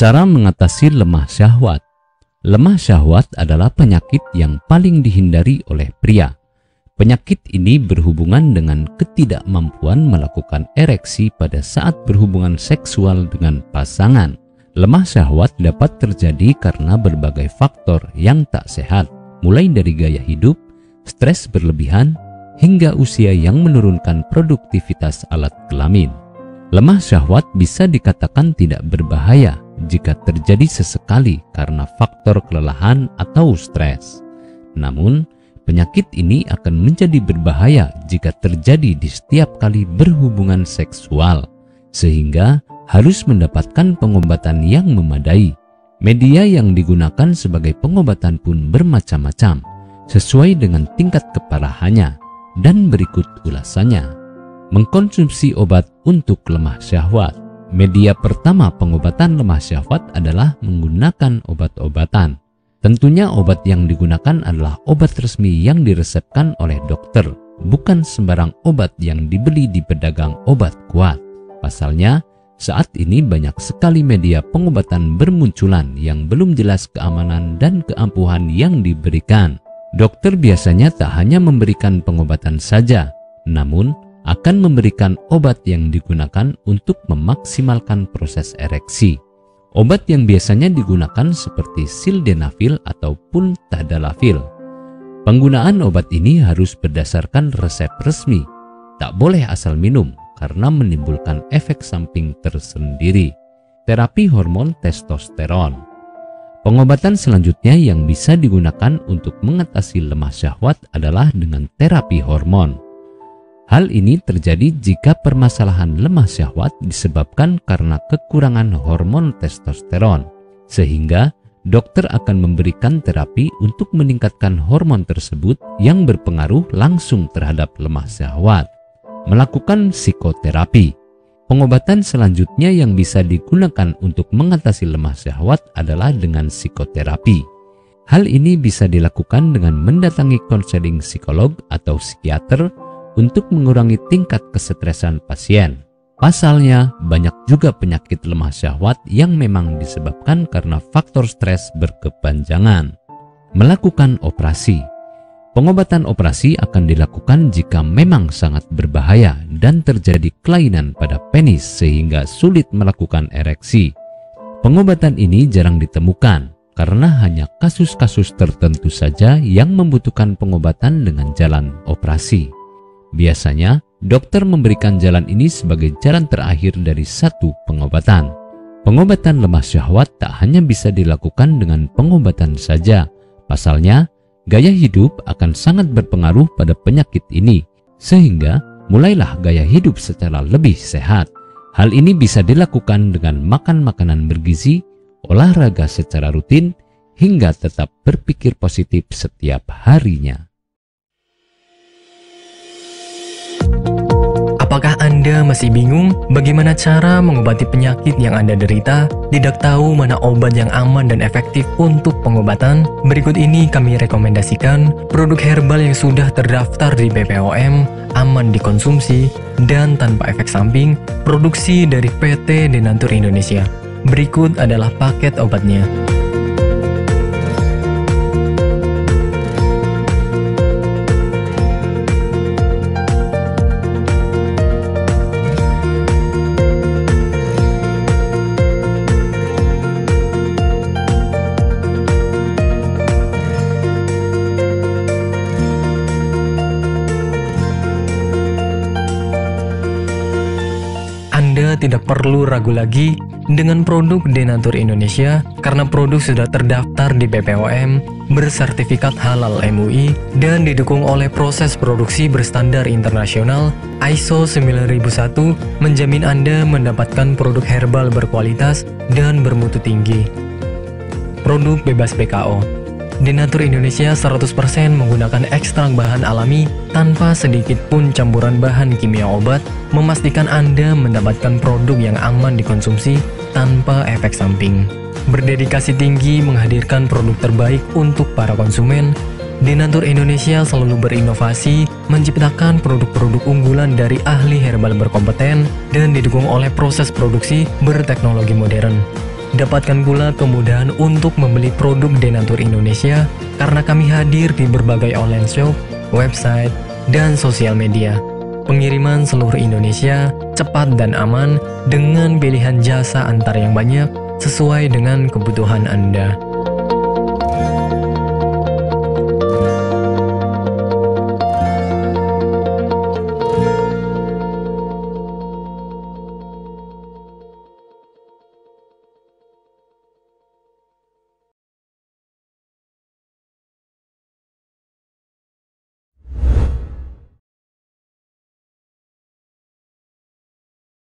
Cara mengatasi lemah syahwat. Lemah syahwat adalah penyakit yang paling dihindari oleh pria. Penyakit ini berhubungan dengan ketidakmampuan melakukan ereksi pada saat berhubungan seksual dengan pasangan. Lemah syahwat dapat terjadi karena berbagai faktor yang tak sehat, mulai dari gaya hidup, stres berlebihan, hingga usia yang menurunkan produktivitas alat kelamin. Lemah syahwat bisa dikatakan tidak berbahaya jika terjadi sesekali karena faktor kelelahan atau stres. Namun, penyakit ini akan menjadi berbahaya jika terjadi di setiap kali berhubungan seksual, sehingga harus mendapatkan pengobatan yang memadai. Media yang digunakan sebagai pengobatan pun bermacam-macam, sesuai dengan tingkat keparahannya, dan berikut ulasannya. Mengkonsumsi obat untuk lemah syahwat. Media pertama pengobatan lemah syahwat adalah menggunakan obat-obatan. Tentunya obat yang digunakan adalah obat resmi yang diresepkan oleh dokter, bukan sembarang obat yang dibeli di pedagang obat kuat. Pasalnya, saat ini banyak sekali media pengobatan bermunculan yang belum jelas keamanan dan keampuhan yang diberikan. Dokter biasanya tak hanya memberikan pengobatan saja, namun akan memberikan obat yang digunakan untuk memaksimalkan proses ereksi. Obat yang biasanya digunakan seperti sildenafil ataupun tadalafil. Penggunaan obat ini harus berdasarkan resep resmi. Tak boleh asal minum karena menimbulkan efek samping tersendiri. Terapi hormon testosteron. Pengobatan selanjutnya yang bisa digunakan untuk mengatasi lemah syahwat adalah dengan terapi hormon. Hal ini terjadi jika permasalahan lemah syahwat disebabkan karena kekurangan hormon testosteron, sehingga dokter akan memberikan terapi untuk meningkatkan hormon tersebut yang berpengaruh langsung terhadap lemah syahwat. Melakukan psikoterapi. Pengobatan selanjutnya yang bisa digunakan untuk mengatasi lemah syahwat adalah dengan psikoterapi. Hal ini bisa dilakukan dengan mendatangi konseling psikolog atau psikiater untuk mengurangi tingkat kesetresan pasien. Pasalnya, banyak juga penyakit lemah syahwat yang memang disebabkan karena faktor stres berkepanjangan. Melakukan operasi. Pengobatan operasi akan dilakukan jika memang sangat berbahaya dan terjadi kelainan pada penis sehingga sulit melakukan ereksi. Pengobatan ini jarang ditemukan karena hanya kasus-kasus tertentu saja yang membutuhkan pengobatan dengan jalan operasi. Biasanya, dokter memberikan jalan ini sebagai jalan terakhir dari satu pengobatan. Pengobatan lemah syahwat tak hanya bisa dilakukan dengan pengobatan saja. Pasalnya, gaya hidup akan sangat berpengaruh pada penyakit ini, sehingga mulailah gaya hidup secara lebih sehat. Hal ini bisa dilakukan dengan makan makanan bergizi, olahraga secara rutin, hingga tetap berpikir positif setiap harinya. Apakah Anda masih bingung bagaimana cara mengobati penyakit yang Anda derita? Tidak tahu mana obat yang aman dan efektif untuk pengobatan? Berikut ini kami rekomendasikan produk herbal yang sudah terdaftar di BPOM, aman dikonsumsi, dan tanpa efek samping, produksi dari PT Denatur Indonesia. Berikut adalah paket obatnya. Anda tidak perlu ragu lagi dengan produk Denatur Indonesia karena produk sudah terdaftar di BPOM, bersertifikat halal MUI, dan didukung oleh proses produksi berstandar internasional ISO 9001, menjamin Anda mendapatkan produk herbal berkualitas dan bermutu tinggi. Produk bebas BKO. Denatur Indonesia 100% menggunakan ekstrak bahan alami tanpa sedikit pun campuran bahan kimia obat, memastikan Anda mendapatkan produk yang aman dikonsumsi tanpa efek samping. Berdedikasi tinggi menghadirkan produk terbaik untuk para konsumen, Denatur Indonesia selalu berinovasi, menciptakan produk-produk unggulan dari ahli herbal berkompeten dan didukung oleh proses produksi berteknologi modern. Dapatkan pula kemudahan untuk membeli produk Denatur Indonesia karena kami hadir di berbagai online shop, website, dan sosial media. Pengiriman seluruh Indonesia cepat dan aman dengan pilihan jasa antar yang banyak sesuai dengan kebutuhan Anda.